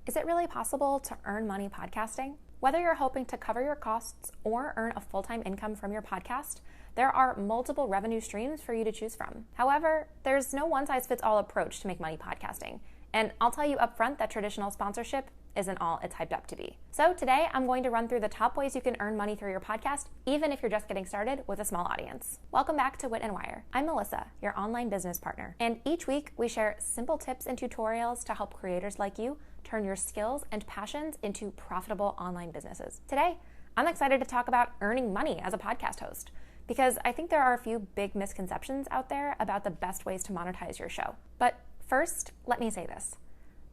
Is it really possible to earn money podcasting? Whether you're hoping to cover your costs or earn a full-time income from your podcast, there are multiple revenue streams for you to choose from. However, there's no one-size-fits-all approach to make money podcasting. And I'll tell you up front that traditional sponsorship isn't all it's hyped up to be. So today, I'm going to run through the top ways you can earn money through your podcast, even if you're just getting started with a small audience. Welcome back to Wit Wire. I'm Melissa, your online business partner. And each week, we share simple tips and tutorials to help creators like you turn your skills and passions into profitable online businesses. Today, I'm excited to talk about earning money as a podcast host, because I think there are a few big misconceptions out there about the best ways to monetize your show. But first, let me say this.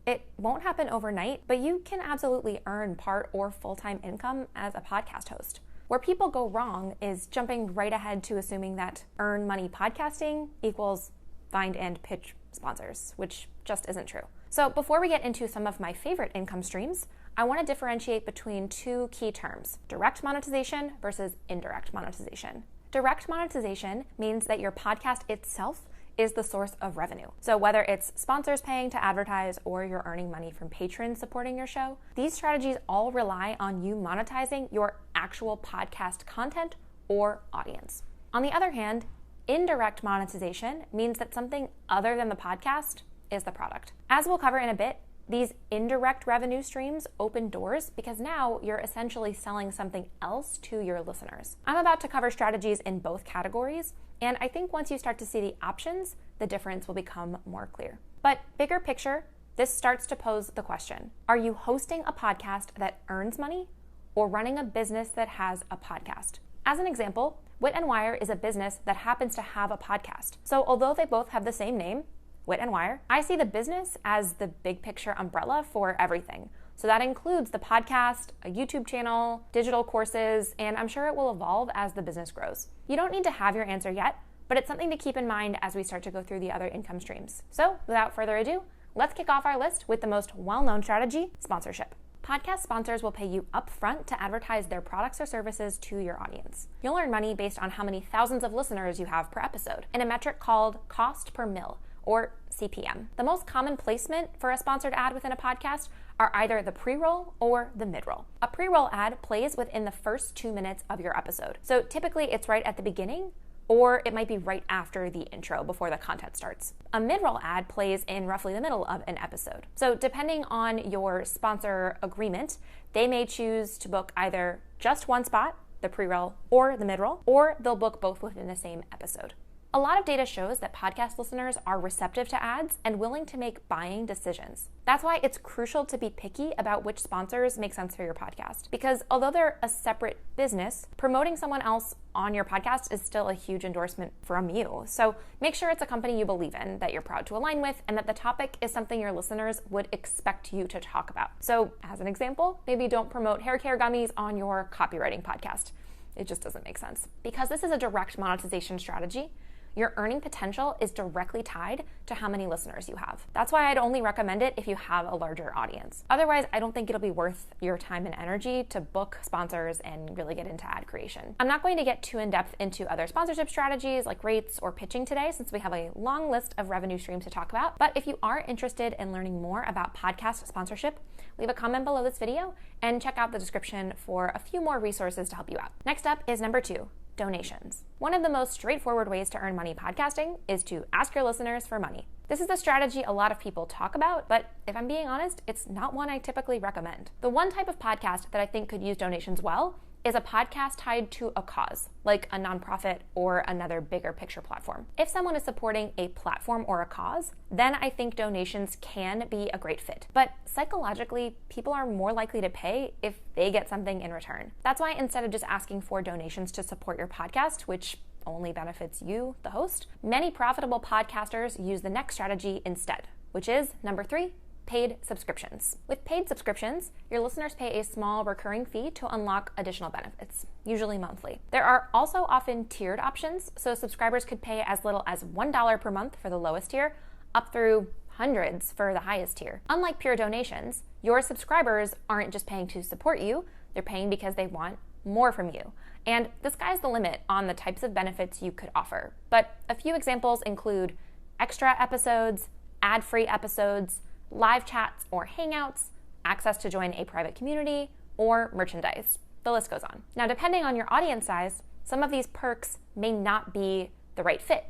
It won't happen overnight, but you can absolutely earn part or full-time income as a podcast host. Where people go wrong is jumping right ahead to assuming that earn money podcasting equals find and pitch sponsors, which just isn't true. So before we get into some of my favorite income streams, I want to differentiate between two key terms: direct monetization versus indirect monetization. Direct monetization means that your podcast itself is the source of revenue. So whether it's sponsors paying to advertise or you're earning money from patrons supporting your show, these strategies all rely on you monetizing your actual podcast content or audience. On the other hand, indirect monetization means that something other than the podcast is the product. As we'll cover in a bit, these indirect revenue streams open doors because now you're essentially selling something else to your listeners. I'm about to cover strategies in both categories, and I think once you start to see the options, the difference will become more clear. But bigger picture, this starts to pose the question: are you hosting a podcast that earns money or running a business that has a podcast? As an example, Wit Wire is a business that happens to have a podcast. So although they both have the same name, Wit Wire, I see the business as the big picture umbrella for everything. So that includes the podcast, a YouTube channel, digital courses, and I'm sure it will evolve as the business grows. You don't need to have your answer yet, but it's something to keep in mind as we start to go through the other income streams. So without further ado, let's kick off our list with the most well-known strategy: sponsorship. Podcast sponsors will pay you upfront to advertise their products or services to your audience. You'll earn money based on how many thousands of listeners you have per episode in a metric called cost per mil, or CPM. The most common placement for a sponsored ad within a podcast are either the pre-roll or the mid-roll. A pre-roll ad plays within the first 2 minutes of your episode. So typically it's right at the beginning, or it might be right after the intro before the content starts. A mid-roll ad plays in roughly the middle of an episode. So depending on your sponsor agreement, they may choose to book either just one spot, the pre-roll or the mid-roll, or they'll book both within the same episode. A lot of data shows that podcast listeners are receptive to ads and willing to make buying decisions. That's why it's crucial to be picky about which sponsors make sense for your podcast. Because although they're a separate business, promoting someone else on your podcast is still a huge endorsement from you. So make sure it's a company you believe in, that you're proud to align with, and that the topic is something your listeners would expect you to talk about. So as an example, maybe don't promote hair care gummies on your copywriting podcast. It just doesn't make sense. Because this is a direct monetization strategy, your earning potential is directly tied to how many listeners you have. That's why I'd only recommend it if you have a larger audience. Otherwise, I don't think it'll be worth your time and energy to book sponsors and really get into ad creation. I'm not going to get too in-depth into other sponsorship strategies like rates or pitching today, since we have a long list of revenue streams to talk about. But if you are interested in learning more about podcast sponsorship, leave a comment below this video and check out the description for a few more resources to help you out. Next up is number 2. Donations. One of the most straightforward ways to earn money podcasting is to ask your listeners for money. This is a strategy a lot of people talk about, but if I'm being honest, it's not one I typically recommend. The one type of podcast that I think could use donations well is a podcast tied to a cause, like a nonprofit or another bigger picture platform. If someone is supporting a platform or a cause, then I think donations can be a great fit. But psychologically, people are more likely to pay if they get something in return. That's why instead of just asking for donations to support your podcast, which only benefits you, the host, many profitable podcasters use the next strategy instead, which is number 3, paid subscriptions. With paid subscriptions, your listeners pay a small recurring fee to unlock additional benefits, usually monthly. There are also often tiered options, so subscribers could pay as little as $1 per month for the lowest tier, up through hundreds for the highest tier. Unlike pure donations, your subscribers aren't just paying to support you, they're paying because they want more from you. And the sky's the limit on the types of benefits you could offer. But a few examples include extra episodes, ad-free episodes, live chats or hangouts, access to join a private community, or merchandise. The list goes on. Now, depending on your audience size, some of these perks may not be the right fit.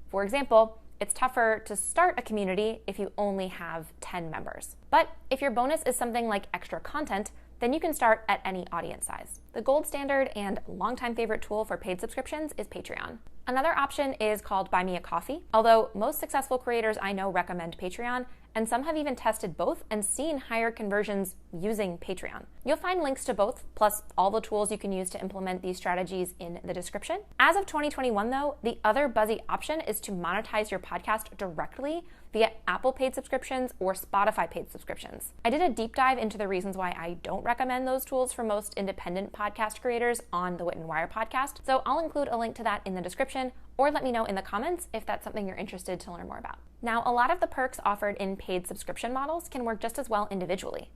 For example, it's tougher to start a community if you only have 10 members. But if your bonus is something like extra content, then you can start at any audience size. The gold standard and longtime favorite tool for paid subscriptions is Patreon. Another option is called Buy Me a Coffee, although most successful creators I know recommend Patreon, and some have even tested both and seen higher conversions using Patreon. You'll find links to both, plus all the tools you can use to implement these strategies in the description. As of 2021 though, the other buzzy option is to monetize your podcast directly via Apple paid subscriptions or Spotify paid subscriptions. I did a deep dive into the reasons why I don't recommend those tools for most independent podcast creators on the Wit Wire podcast, so I'll include a link to that in the description, or let me know in the comments if that's something you're interested to learn more about. Now, a lot of the perks offered in paid subscription models can work just as well individually.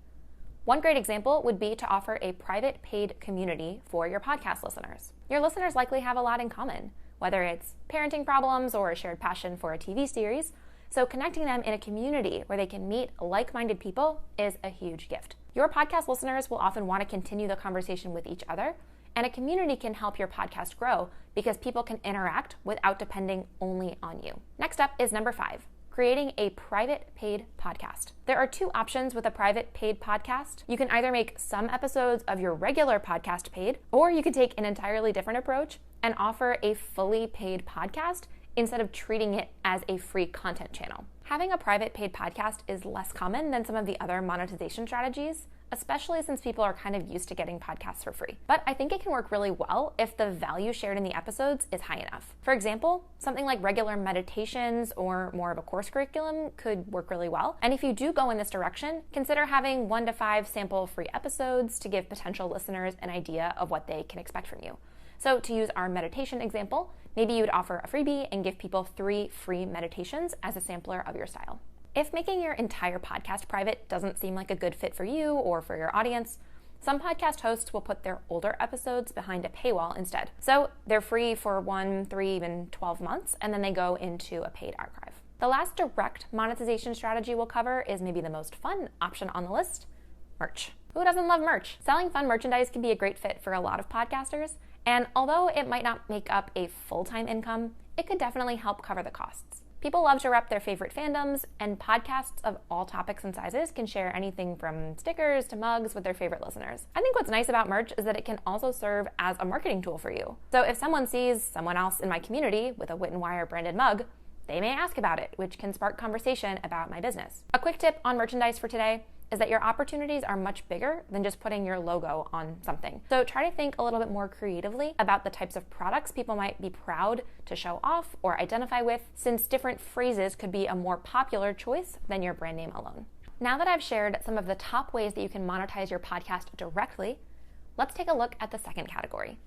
One great example would be to offer a private paid community for your podcast listeners. Your listeners likely have a lot in common, whether it's parenting problems or a shared passion for a TV series, so connecting them in a community where they can meet like-minded people is a huge gift. Your podcast listeners will often want to continue the conversation with each other, and a community can help your podcast grow because people can interact without depending only on you. Next up is number 5, creating a private paid podcast. There are 2 options with a private paid podcast. You can either make some episodes of your regular podcast paid, or you can take an entirely different approach and offer a fully paid podcast instead of treating it as a free content channel. Having a private paid podcast is less common than some of the other monetization strategies, especially since people are kind of used to getting podcasts for free. But I think it can work really well if the value shared in the episodes is high enough. For example, something like regular meditations or more of a course curriculum could work really well. And if you do go in this direction, consider having 1 to 5 sample free episodes to give potential listeners an idea of what they can expect from you. So to use our meditation example, maybe you would offer a freebie and give people 3 free meditations as a sampler of your style. If making your entire podcast private doesn't seem like a good fit for you or for your audience, some podcast hosts will put their older episodes behind a paywall instead. So they're free for 1, 3, even 12 months, and then they go into a paid archive. The last direct monetization strategy we'll cover is maybe the most fun option on the list, merch. Who doesn't love merch? Selling fun merchandise can be a great fit for a lot of podcasters, and although it might not make up a full-time income, it could definitely help cover the costs. People love to rep their favorite fandoms, and podcasts of all topics and sizes can share anything from stickers to mugs with their favorite listeners. I think what's nice about merch is that it can also serve as a marketing tool for you. So if someone sees someone else in my community with a Wit and Wire branded mug, they may ask about it, which can spark conversation about my business. A quick tip on merchandise for today is that your opportunities are much bigger than just putting your logo on something. So try to think a little bit more creatively about the types of products people might be proud to show off or identify with, since different phrases could be a more popular choice than your brand name alone. Now that I've shared some of the top ways that you can monetize your podcast directly, let's take a look at the second category,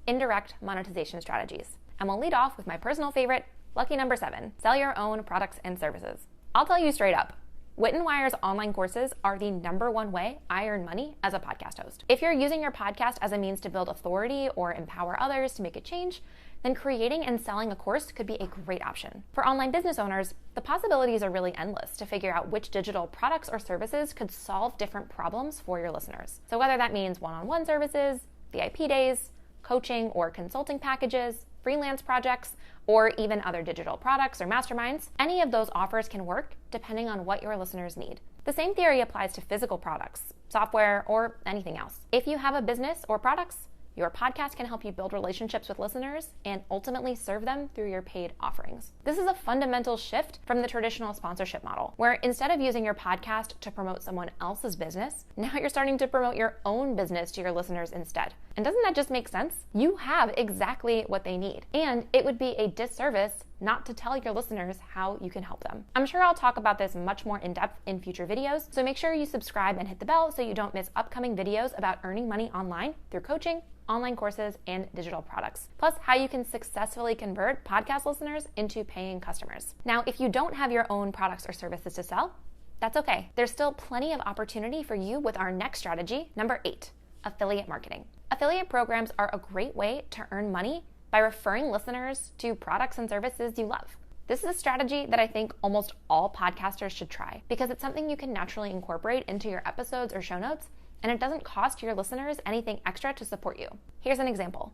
indirect monetization strategies. And we'll lead off with my personal favorite, lucky number 7, sell your own products and services. I'll tell you straight up, Wit and Wire's online courses are the number 1 way I earn money as a podcast host. If you're using your podcast as a means to build authority or empower others to make a change, then creating and selling a course could be a great option. For online business owners, the possibilities are really endless to figure out which digital products or services could solve different problems for your listeners. So whether that means one-on-one services, VIP days, coaching or consulting packages, freelance projects, or even other digital products or masterminds, any of those offers can work depending on what your listeners need. The same theory applies to physical products, software, or anything else. If you have a business or products, your podcast can help you build relationships with listeners and ultimately serve them through your paid offerings. This is a fundamental shift from the traditional sponsorship model, where instead of using your podcast to promote someone else's business, now you're starting to promote your own business to your listeners instead. And doesn't that just make sense? You have exactly what they need, and it would be a disservice not to tell your listeners how you can help them. I'm sure I'll talk about this much more in depth in future videos, so make sure you subscribe and hit the bell so you don't miss upcoming videos about earning money online through coaching, online courses, and digital products, plus how you can successfully convert podcast listeners into paying customers. Now, if you don't have your own products or services to sell, that's okay. There's still plenty of opportunity for you with our next strategy, number 8, affiliate marketing. Affiliate programs are a great way to earn money by referring listeners to products and services you love. This is a strategy that I think almost all podcasters should try because it's something you can naturally incorporate into your episodes or show notes, and it doesn't cost your listeners anything extra to support you. Here's an example.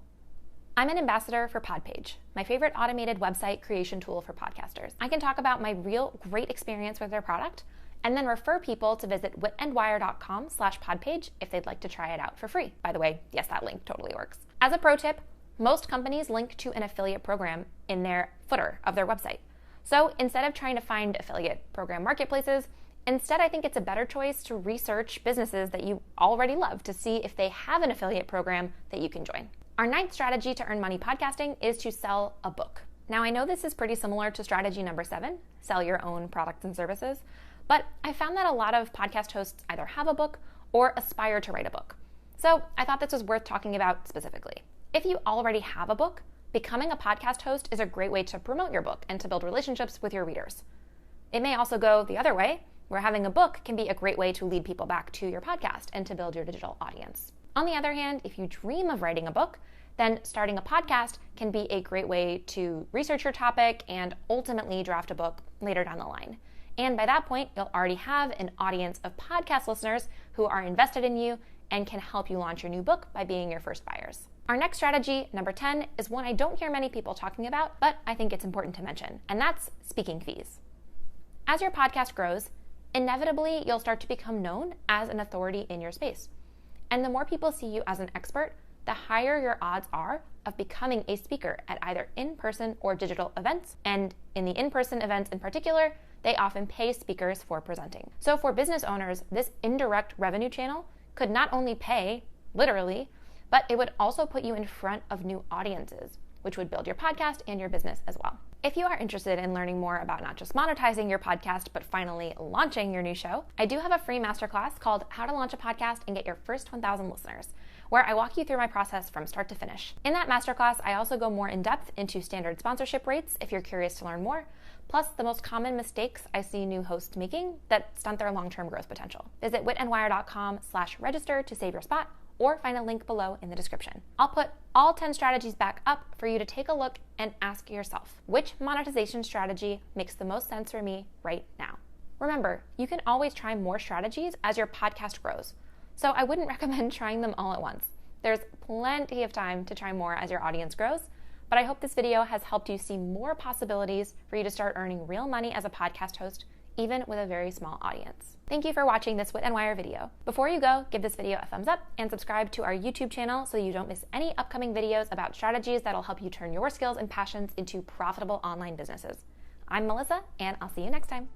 I'm an ambassador for Podpage, my favorite automated website creation tool for podcasters. I can talk about my real great experience with their product and then refer people to visit witandwire.com/podpage if they'd like to try it out for free. By the way, yes, that link totally works. As a pro tip, most companies link to an affiliate program in their footer of their website. So instead of trying to find affiliate program marketplaces, instead I think it's a better choice to research businesses that you already love to see if they have an affiliate program that you can join. Our ninth strategy to earn money podcasting is to sell a book. Now I know this is pretty similar to strategy number 7, sell your own products and services, but I found that a lot of podcast hosts either have a book or aspire to write a book. So I thought this was worth talking about specifically. If you already have a book, becoming a podcast host is a great way to promote your book and to build relationships with your readers. It may also go the other way, where having a book can be a great way to lead people back to your podcast and to build your digital audience. On the other hand, if you dream of writing a book, then starting a podcast can be a great way to research your topic and ultimately draft a book later down the line. And by that point, you'll already have an audience of podcast listeners who are invested in you and can help you launch your new book by being your first buyers. Our next strategy, number 10, is one I don't hear many people talking about, but I think it's important to mention, and that's speaking fees. As your podcast grows, inevitably you'll start to become known as an authority in your space. And the more people see you as an expert, the higher your odds are of becoming a speaker at either in-person or digital events. And in the in-person events in particular, they often pay speakers for presenting. So for business owners, this indirect revenue channel could not only pay, literally, but it would also put you in front of new audiences, which would build your podcast and your business as well. If you are interested in learning more about not just monetizing your podcast, but finally launching your new show, I do have a free masterclass called How to Launch a Podcast and Get Your First 1,000 Listeners, where I walk you through my process from start to finish. In that masterclass, I also go more in depth into standard sponsorship rates if you're curious to learn more, plus the most common mistakes I see new hosts making that stunt their long-term growth potential. Visit witandwire.com/register to save your spot, or find a link below in the description. I'll put all 10 strategies back up for you to take a look and ask yourself, which monetization strategy makes the most sense for me right now? Remember, you can always try more strategies as your podcast grows, so I wouldn't recommend trying them all at once. There's plenty of time to try more as your audience grows, but I hope this video has helped you see more possibilities for you to start earning real money as a podcast host, even with a very small audience. Thank you for watching this Wit and Wire video. Before you go, give this video a thumbs up and subscribe to our YouTube channel so you don't miss any upcoming videos about strategies that'll help you turn your skills and passions into profitable online businesses. I'm Melissa, and I'll see you next time.